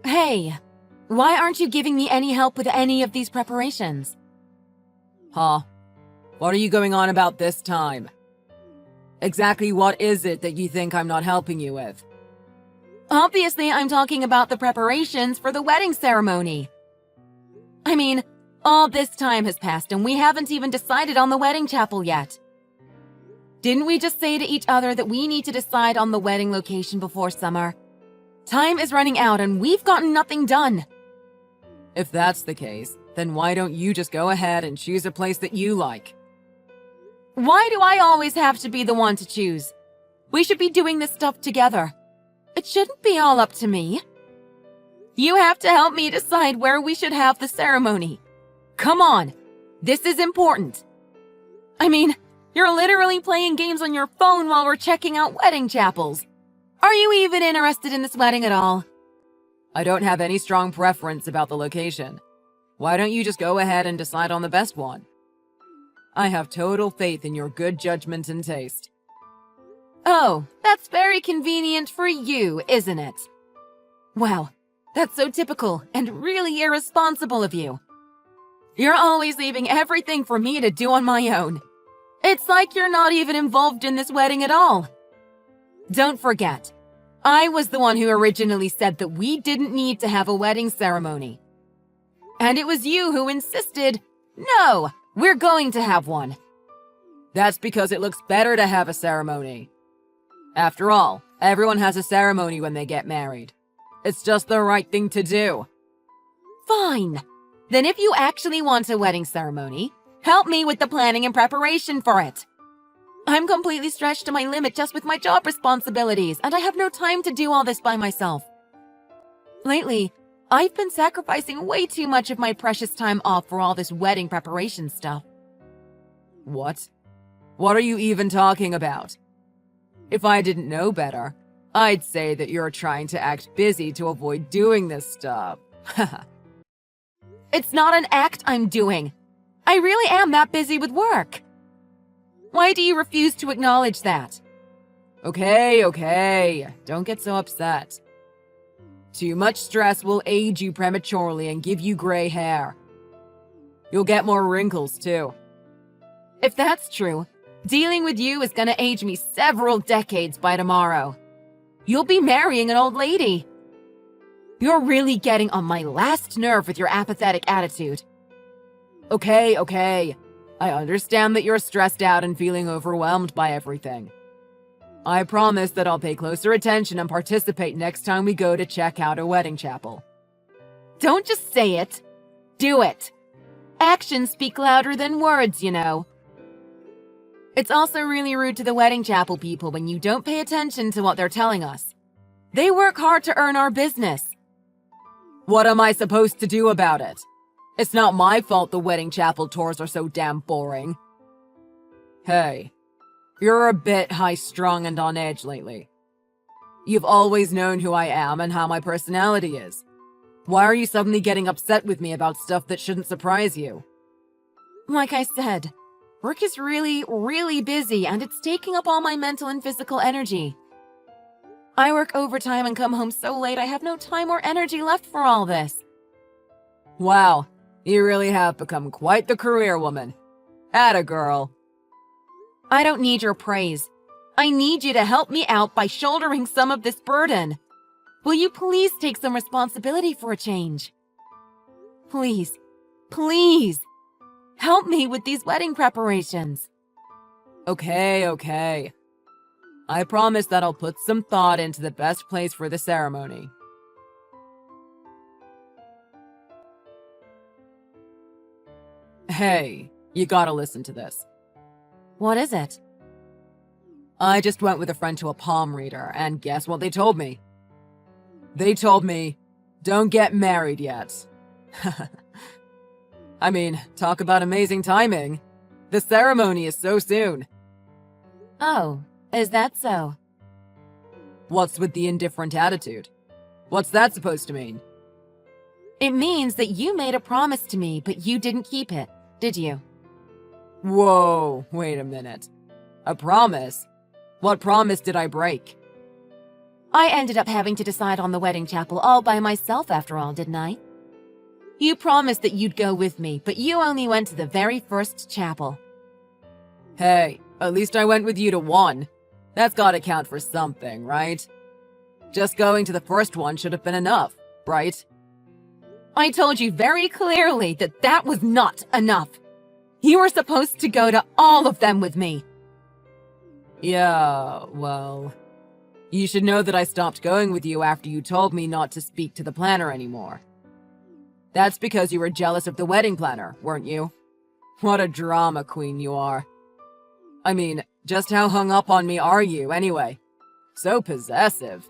Hey, why aren't you giving me any help with any of these preparations? Huh? What are you going on about this time? Exactly what is it that you think I'm not helping you with? Obviously, I'm talking about the preparations for the wedding ceremony. I mean, all this time has passed and we haven't even decided on the wedding chapel yet. Didn't we just say to each other that we need to decide on the wedding location before summer? Time is running out and we've gotten nothing done. If that's the case, then why don't you just go ahead and choose a place that you like? Why do I always have to be the one to choose? We should be doing this stuff together. It shouldn't be all up to me. You have to help me decide where we should have the ceremony. Come on, this is important. I mean, you're literally playing games on your phone while we're checking out wedding chapels. Are you even interested in this wedding at all? I don't have any strong preference about the location. Why don't you just go ahead and decide on the best one? I have total faith in your good judgment and taste. Oh, that's very convenient for you, isn't it? Wow, that's so typical and really irresponsible of you. You're always leaving everything for me to do on my own. It's like you're not even involved in this wedding at all. Don't forget, I was the one who originally said that we didn't need to have a wedding ceremony. And it was you who insisted, no, we're going to have one. That's because it looks better to have a ceremony. After all, everyone has a ceremony when they get married. It's just the right thing to do. Fine. Then if you actually want a wedding ceremony, help me with the planning and preparation for it. I'm completely stretched to my limit just with my job responsibilities, and I have no time to do all this by myself. Lately, I've been sacrificing way too much of my precious time off for all this wedding preparation stuff. What? What are you even talking about? If I didn't know better, I'd say that you're trying to act busy to avoid doing this stuff. It's not an act I'm doing. I really am that busy with work. Why do you refuse to acknowledge that? Okay. Don't get so upset. Too much stress will age you prematurely and give you gray hair. You'll get more wrinkles, too. If that's true, dealing with you is gonna age me several decades by tomorrow. You'll be marrying an old lady. You're really getting on my last nerve with your apathetic attitude. Okay. I understand that you're stressed out and feeling overwhelmed by everything. I promise that I'll pay closer attention and participate next time we go to check out a wedding chapel. Don't just say it. Do it. Actions speak louder than words, you know. It's also really rude to the wedding chapel people when you don't pay attention to what they're telling us. They work hard to earn our business. What am I supposed to do about it? It's not my fault the wedding chapel tours are so damn boring. Hey, you're a bit high-strung and on edge lately. You've always known who I am and how my personality is. Why are you suddenly getting upset with me about stuff that shouldn't surprise you? Like I said, work is really busy and it's taking up all my mental and physical energy. I work overtime and come home so late I have no time or energy left for all this. Wow, you really have become quite the career woman. Atta girl. I don't need your praise. I need you to help me out by shouldering some of this burden. Will you please take some responsibility for a change? Please, help me with these wedding preparations. Okay. I promise that I'll put some thought into the best place for the ceremony. Hey, you gotta listen to this. What is it? I just went with a friend to a palm reader, and guess what they told me? They told me, don't get married yet. I mean, talk about amazing timing. The ceremony is so soon. Oh, is that so? What's with the indifferent attitude? What's that supposed to mean? It means that you made a promise to me, but you didn't keep it, did you? Whoa, wait a minute. A promise? What promise did I break? I ended up having to decide on the wedding chapel all by myself after all, didn't I? You promised that you'd go with me, but you only went to the very first chapel. Hey, at least I went with you to one. That's gotta count for something, right? Just going to the first one should have been enough, right? I told you very clearly that that was not enough. You were supposed to go to all of them with me. Yeah, well... You should know that I stopped going with you after you told me not to speak to the planner anymore. That's because you were jealous of the wedding planner, weren't you? What a drama queen you are. I mean, just how hung up on me are you, anyway? So possessive.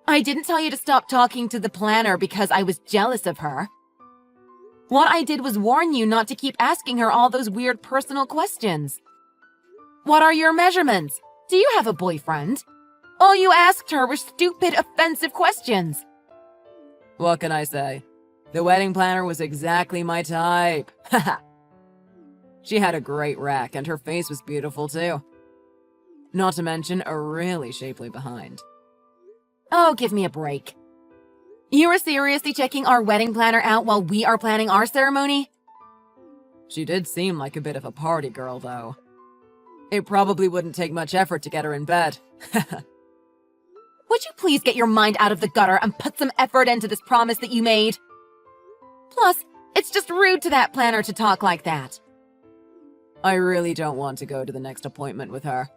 I didn't tell you to stop talking to the planner because I was jealous of her. What I did was warn you not to keep asking her all those weird personal questions. What are your measurements? Do you have a boyfriend? All you asked her were stupid, offensive questions. What can I say? The wedding planner was exactly my type. Haha. She had a great rack, and her face was beautiful too. Not to mention a really shapely behind. Oh, give me a break. You were seriously checking our wedding planner out while we are planning our ceremony? She did seem like a bit of a party girl, though. It probably wouldn't take much effort to get her in bed. Would you please get your mind out of the gutter and put some effort into this promise that you made? Plus, it's just rude to that planner to talk like that. I really don't want to go to the next appointment with her.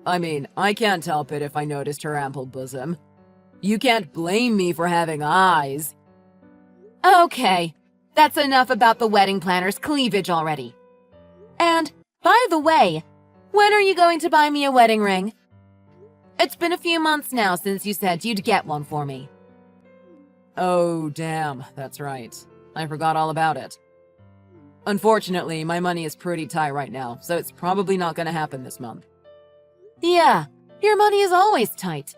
I mean, I can't help it if I noticed her ample bosom. You can't blame me for having eyes. Okay, that's enough about the wedding planner's cleavage already. And, by the way, when are you going to buy me a wedding ring? It's been a few months now since you said you'd get one for me. Oh, damn, that's right. I forgot all about it. Unfortunately, my money is pretty tight right now, so it's probably not gonna happen this month. Yeah, your money is always tight.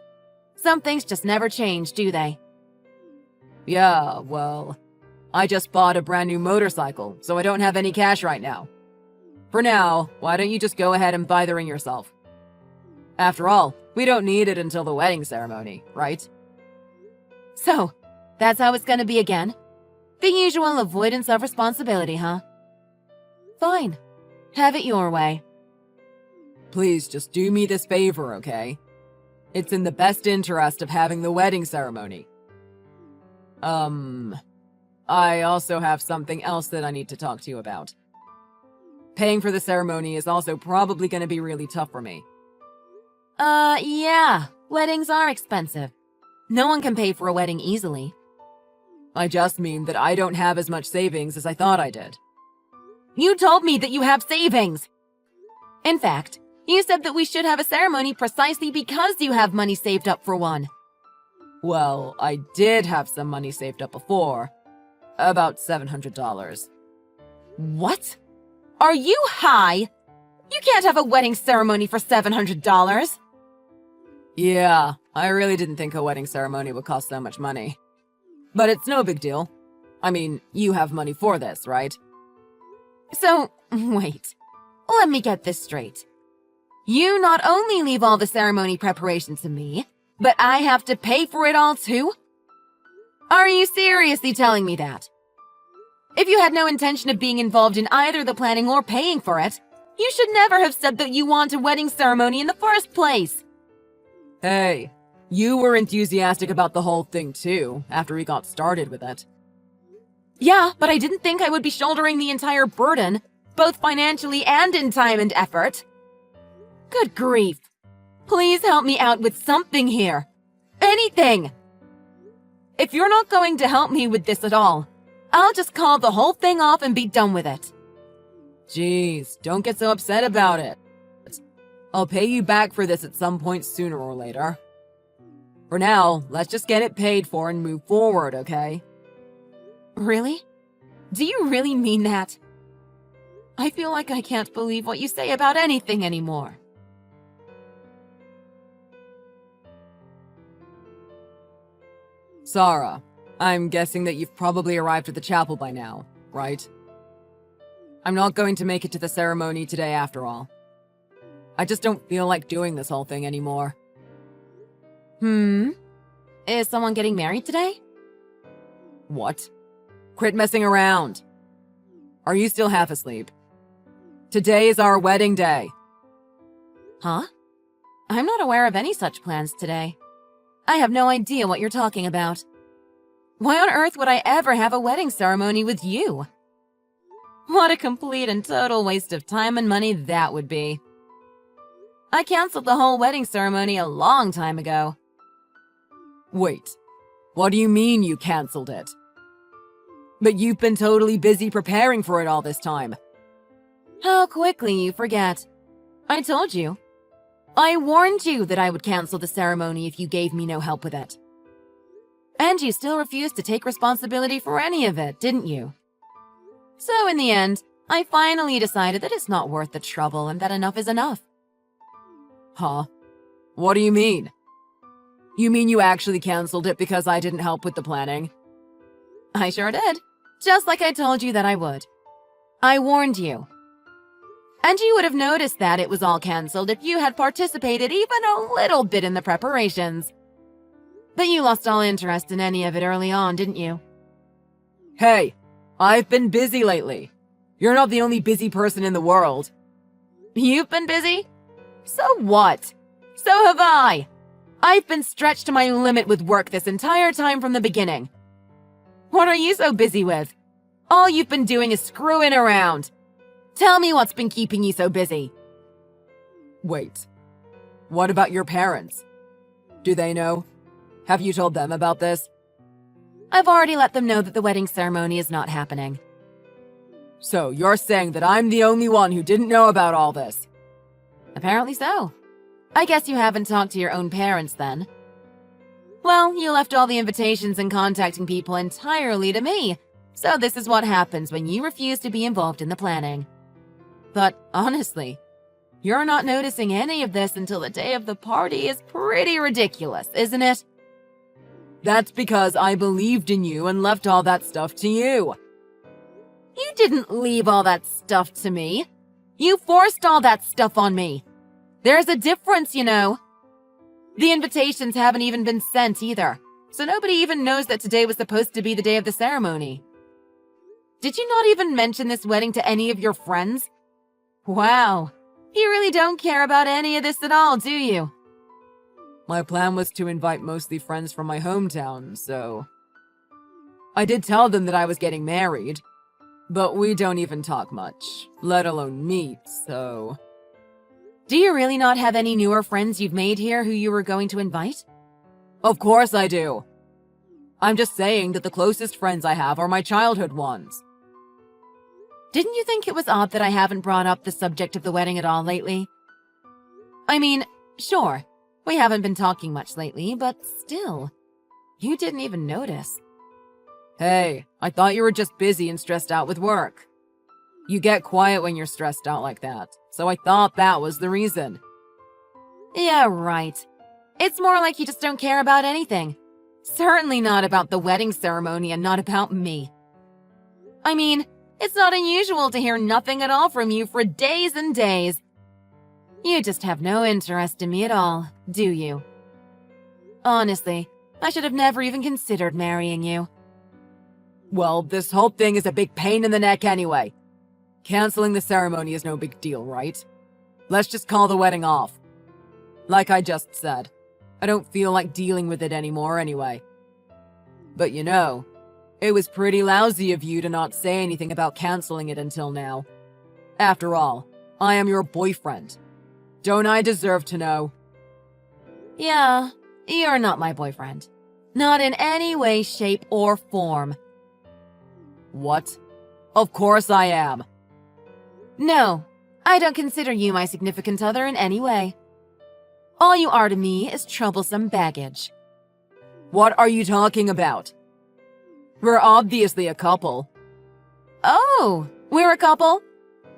Some things just never change, do they? Yeah, well, I just bought a brand new motorcycle, so I don't have any cash right now. For now, why don't you just go ahead and buy the ring yourself? After all, we don't need it until the wedding ceremony, right? So, that's how it's gonna be again? The usual avoidance of responsibility, huh? Fine. Have it your way. Please just do me this favor, okay? It's in the best interest of having the wedding ceremony. I also have something else that I need to talk to you about. Paying for the ceremony is also probably going to be really tough for me. Yeah. Weddings are expensive. No one can pay for a wedding easily. I just mean that I don't have as much savings as I thought I did. You told me that you have savings! In fact, you said that we should have a ceremony precisely because you have money saved up for one. Well, I did have some money saved up before. About $700. What? Are you high? You can't have a wedding ceremony for $700. Yeah, I really didn't think a wedding ceremony would cost so much money. But it's no big deal. I mean, you have money for this, right? So, wait. Let me get this straight. You not only leave all the ceremony preparation to me, but I have to pay for it all too? Are you seriously telling me that? If you had no intention of being involved in either the planning or paying for it, you should never have said that you want a wedding ceremony in the first place. Hey, you were enthusiastic about the whole thing too, after we got started with it. Yeah, but I didn't think I would be shouldering the entire burden, both financially and in time and effort. Good grief. Please help me out with something here. Anything! If you're not going to help me with this at all, I'll just call the whole thing off and be done with it. Jeez, don't get so upset about it. I'll pay you back for this at some point sooner or later. For now, let's just get it paid for and move forward, okay? Really? Do you really mean that? I feel like I can't believe what you say about anything anymore. Sarah, I'm guessing that you've probably arrived at the chapel by now, right? I'm not going to make it to the ceremony today after all. I just don't feel like doing this whole thing anymore. Is someone getting married today? What? Quit messing around. Are you still half asleep? Today is our wedding day. Huh? I'm not aware of any such plans today. I have no idea what you're talking about. Why on earth would I ever have a wedding ceremony with you? What a complete and total waste of time and money that would be. I canceled the whole wedding ceremony a long time ago. Wait, what do you mean you canceled it? But you've been totally busy preparing for it all this time. How quickly you forget. I told you. I warned you that I would cancel the ceremony if you gave me no help with it. And you still refused to take responsibility for any of it, didn't you? So in the end, I finally decided that it's not worth the trouble and that enough is enough. Huh? What do you mean? You mean you actually canceled it because I didn't help with the planning? I sure did. Just like I told you that I would. I warned you. And you would have noticed that it was all canceled if you had participated even a little bit in the preparations. But you lost all interest in any of it early on, didn't you? Hey, I've been busy lately. You're not the only busy person in the world. You've been busy? So what? So have I. I've been stretched to my limit with work this entire time from the beginning. What are you so busy with? All you've been doing is screwing around. Tell me what's been keeping you so busy. Wait, what about your parents? Do they know? Have you told them about this? I've already let them know that the wedding ceremony is not happening. So you're saying that I'm the only one who didn't know about all this? Apparently so. I guess you haven't talked to your own parents then. Well, you left all the invitations and contacting people entirely to me, so this is what happens when you refuse to be involved in the planning. But honestly, you're not noticing any of this until the day of the party is pretty ridiculous, isn't it? That's because I believed in you and left all that stuff to you. You didn't leave all that stuff to me. You forced all that stuff on me. There's a difference, you know. The invitations haven't even been sent either, so nobody even knows that today was supposed to be the day of the ceremony. Did you not even mention this wedding to any of your friends? Wow, you really don't care about any of this at all, do you? My plan was to invite mostly friends from my hometown, so... I did tell them that I was getting married, but we don't even talk much, let alone meet, so... Do you really not have any newer friends you've made here who you were going to invite? Of course I do. I'm just saying that the closest friends I have are my childhood ones. Didn't you think it was odd that I haven't brought up the subject of the wedding at all lately? I mean, sure, we haven't been talking much lately, but still, you didn't even notice. Hey, I thought you were just busy and stressed out with work. You get quiet when you're stressed out like that, so I thought that was the reason. Yeah, right. It's more like you just don't care about anything. Certainly not about the wedding ceremony and not about me. I mean, it's not unusual to hear nothing at all from you for days and days. You just have no interest in me at all, do you? Honestly, I should have never even considered marrying you. Well, this whole thing is a big pain in the neck anyway. Canceling the ceremony is no big deal, right? Let's just call the wedding off. Like I just said, I don't feel like dealing with it anymore anyway. But you know, it was pretty lousy of you to not say anything about canceling it until now. After all, I am your boyfriend. Don't I deserve to know? Yeah, you're not my boyfriend. Not in any way, shape, or form. What? Of course I am. No, I don't consider you my significant other in any way. All you are to me is troublesome baggage. What are you talking about? We're obviously a couple. Oh, we're a couple?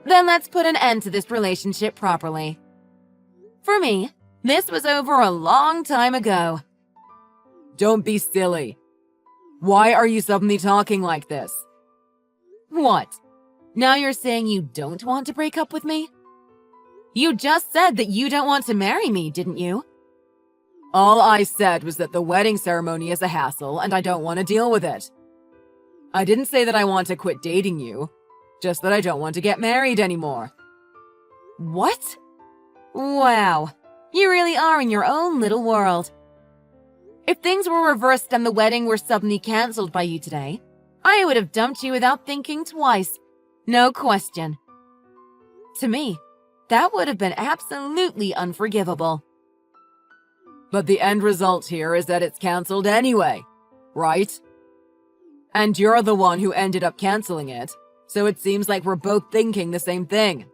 Then let's put an end to this relationship properly. For me, this was over a long time ago. Don't be silly. Why are you suddenly talking like this? What? Now you're saying you don't want to break up with me? You just said that you don't want to marry me, didn't you? All I said was that the wedding ceremony is a hassle and I don't want to deal with it. I didn't say that I want to quit dating you, just that I don't want to get married anymore. What? Wow, you really are in your own little world. If things were reversed and the wedding were suddenly cancelled by you today, I would have dumped you without thinking twice. No question. To me, that would have been absolutely unforgivable. But the end result here is that it's cancelled anyway, right? And you're the one who ended up cancelling it, so it seems like we're both thinking the same thing.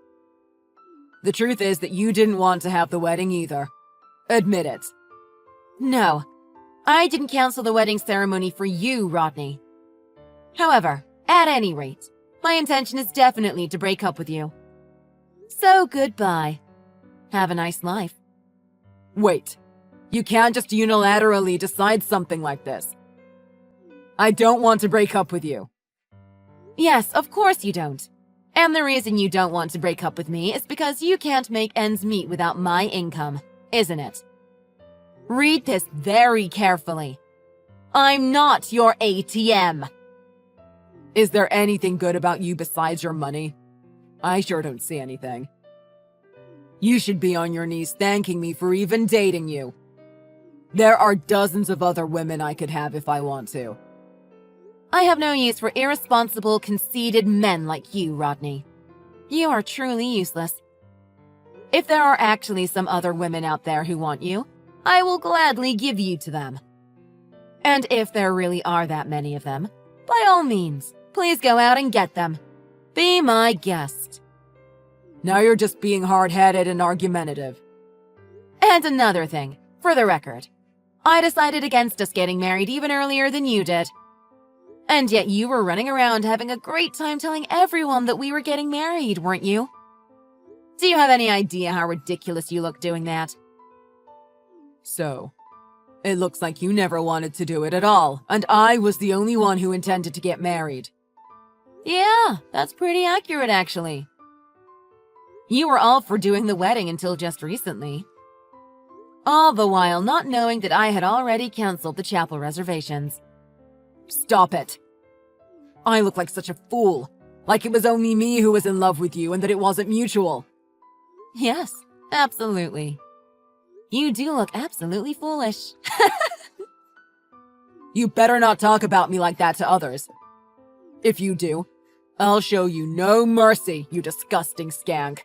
The truth is that you didn't want to have the wedding either. Admit it. No, I didn't cancel the wedding ceremony for you, Rodney. However, at any rate, my intention is definitely to break up with you. So goodbye. Have a nice life. Wait, you can't just unilaterally decide something like this. I don't want to break up with you. Yes, of course you don't. And the reason you don't want to break up with me is because you can't make ends meet without my income, isn't it? Read this very carefully. I'm not your ATM. Is there anything good about you besides your money? I sure don't see anything. You should be on your knees thanking me for even dating you. There are dozens of other women I could have if I want to. I have no use for irresponsible, conceited men like you, Rodney. You are truly useless. If there are actually some other women out there who want you, I will gladly give you to them. And if there really are that many of them, by all means, please go out and get them. Be my guest. Now you're just being hard-headed and argumentative. And another thing, for the record, I decided against us getting married even earlier than you did. And yet you were running around having a great time telling everyone that we were getting married, weren't you? Do you have any idea how ridiculous you look doing that? So, it looks like you never wanted to do it at all, and I was the only one who intended to get married. Yeah, that's pretty accurate, actually. You were all for doing the wedding until just recently. All the while not knowing that I had already canceled the chapel reservations. Stop it. I look like such a fool. Like it was only me who was in love with you and that it wasn't mutual. Yes, absolutely. You do look absolutely foolish. You better not talk about me like that to others. If you do, I'll show you no mercy, you disgusting skank.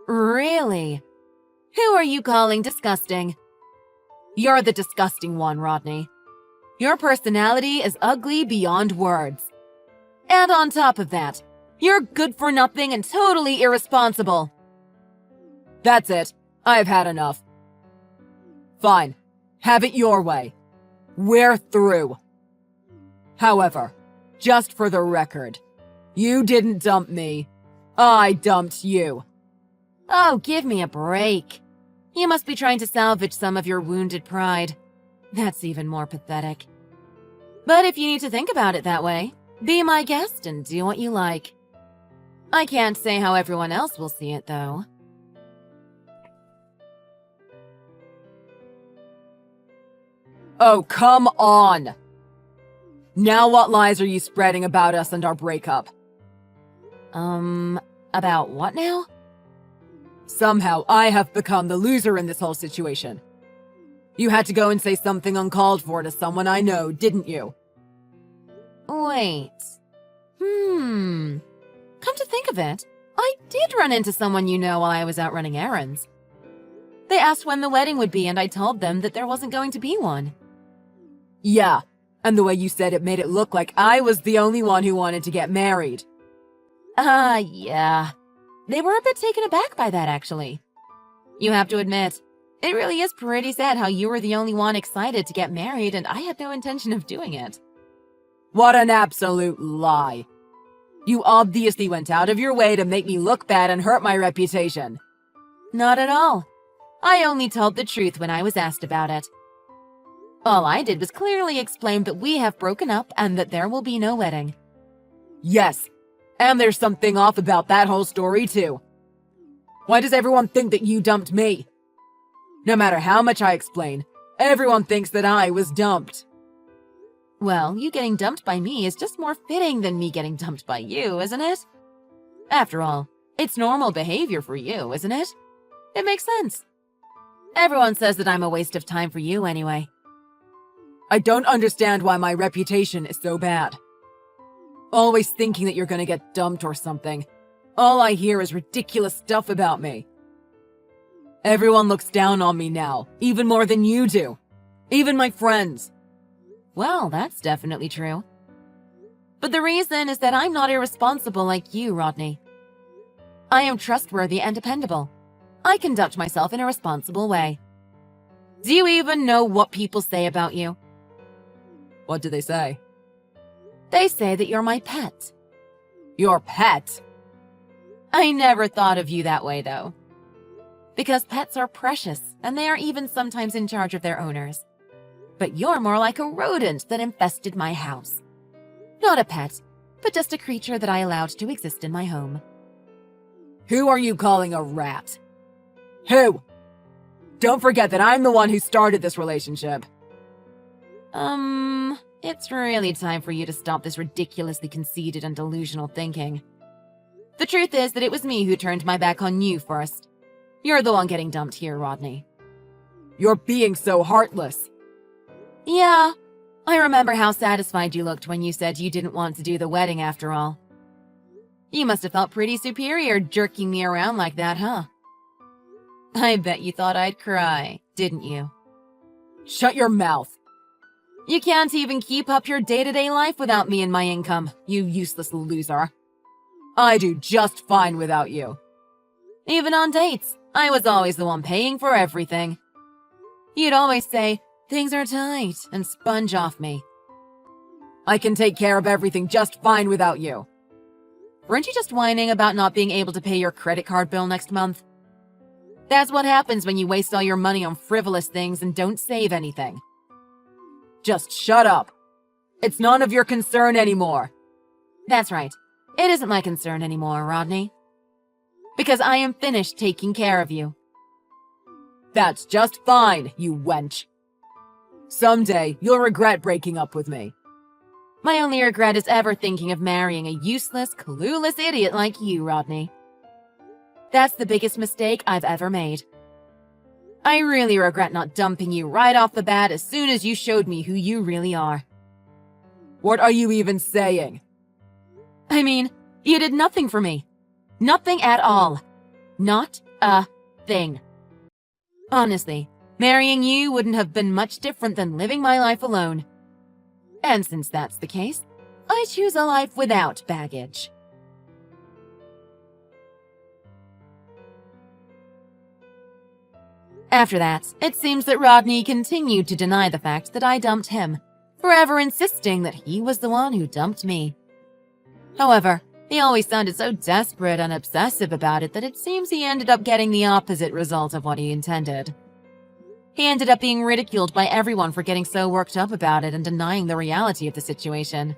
Really? Who are you calling disgusting? You're the disgusting one, Rodney. Your personality is ugly beyond words. And on top of that, you're good for nothing and totally irresponsible. That's it. I've had enough. Fine. Have it your way. We're through. However, just for the record, you didn't dump me. I dumped you. Oh, give me a break. You must be trying to salvage some of your wounded pride. That's even more pathetic. But if you need to think about it that way, be my guest and do what you like. I can't say how everyone else will see it, though. Oh, come on! Now what lies are you spreading about us and our breakup? About what now? Somehow I have become the loser in this whole situation. You had to go and say something uncalled for to someone I know, didn't you? Wait. Come to think of it, I did run into someone you know while I was out running errands. They asked when the wedding would be and I told them that there wasn't going to be one. Yeah, and the way you said it made it look like I was the only one who wanted to get married. Yeah. They were a bit taken aback by that, actually. You have to admit, it really is pretty sad how you were the only one excited to get married and I had no intention of doing it. What an absolute lie. You obviously went out of your way to make me look bad and hurt my reputation. Not at all. I only told the truth when I was asked about it. All I did was clearly explain that we have broken up and that there will be no wedding. Yes, and there's something off about that whole story too. Why does everyone think that you dumped me? No matter how much I explain, everyone thinks that I was dumped. Well, you getting dumped by me is just more fitting than me getting dumped by you, isn't it? After all, it's normal behavior for you, isn't it? It makes sense. Everyone says that I'm a waste of time for you anyway. I don't understand why my reputation is so bad. Always thinking that you're gonna get dumped or something. All I hear is ridiculous stuff about me. Everyone looks down on me now, even more than you do. Even my friends. Well, that's definitely true. But the reason is that I'm not irresponsible like you, Rodney. I am trustworthy and dependable. I conduct myself in a responsible way. Do you even know what people say about you? What do they say? They say that you're my pet. Your pet? I never thought of you that way, though. Because pets are precious, and they are even sometimes in charge of their owners. But you're more like a rodent that infested my house. Not a pet, but just a creature that I allowed to exist in my home. Who are you calling a rat? Who? Don't forget that I'm the one who started this relationship. It's really time for you to stop this ridiculously conceited and delusional thinking. The truth is that it was me who turned my back on you first. You're the one getting dumped here, Rodney. You're being so heartless. Yeah, I remember how satisfied you looked when you said you didn't want to do the wedding after all. You must have felt pretty superior jerking me around like that, huh? I bet you thought I'd cry, didn't you? Shut your mouth. You can't even keep up your day-to-day life without me and my income, you useless loser. I do just fine without you. Even on dates, I was always the one paying for everything. You'd always say, "Things are tight," and sponge off me. I can take care of everything just fine without you. Weren't you just whining about not being able to pay your credit card bill next month? That's what happens when you waste all your money on frivolous things and don't save anything. Just shut up. It's none of your concern anymore. That's right. It isn't my concern anymore, Rodney. Because I am finished taking care of you. That's just fine, you wench. Someday, you'll regret breaking up with me. My only regret is ever thinking of marrying a useless, clueless idiot like you, Rodney. That's the biggest mistake I've ever made. I really regret not dumping you right off the bat as soon as you showed me who you really are. What are you even saying? I mean, you did nothing for me. Nothing at all. Not a thing. Honestly, marrying you wouldn't have been much different than living my life alone. And since that's the case, I choose a life without baggage. After that, it seems that Rodney continued to deny the fact that I dumped him, forever insisting that he was the one who dumped me. However, he always sounded so desperate and obsessive about it that it seems he ended up getting the opposite result of what he intended. He ended up being ridiculed by everyone for getting so worked up about it and denying the reality of the situation.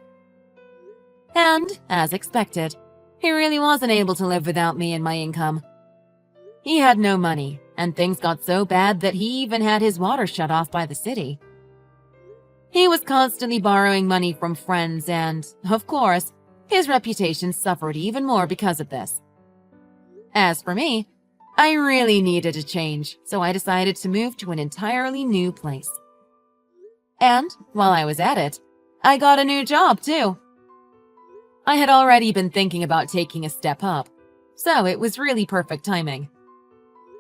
And, as expected, he really wasn't able to live without me and my income. He had no money, and things got so bad that he even had his water shut off by the city. He was constantly borrowing money from friends and, of course, his reputation suffered even more because of this. As for me, I really needed a change, so I decided to move to an entirely new place. And, while I was at it, I got a new job too. I had already been thinking about taking a step up, so it was really perfect timing.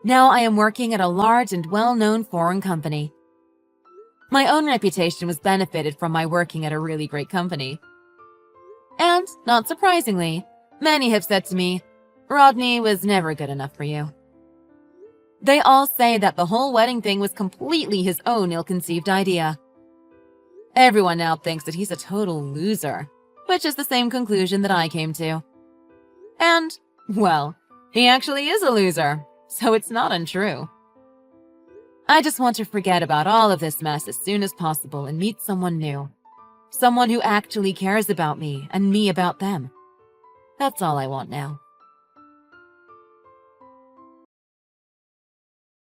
Now I am working at a large and well-known foreign company. My own reputation was benefited from my working at a really great company. And, not surprisingly, many have said to me, "Rodney was never good enough for you." They all say that the whole wedding thing was completely his own ill-conceived idea. Everyone now thinks that he's a total loser, which is the same conclusion that I came to. And, well, he actually is a loser, so it's not untrue. I just want to forget about all of this mess as soon as possible and meet someone new. Someone who actually cares about me and me about them. That's all I want now.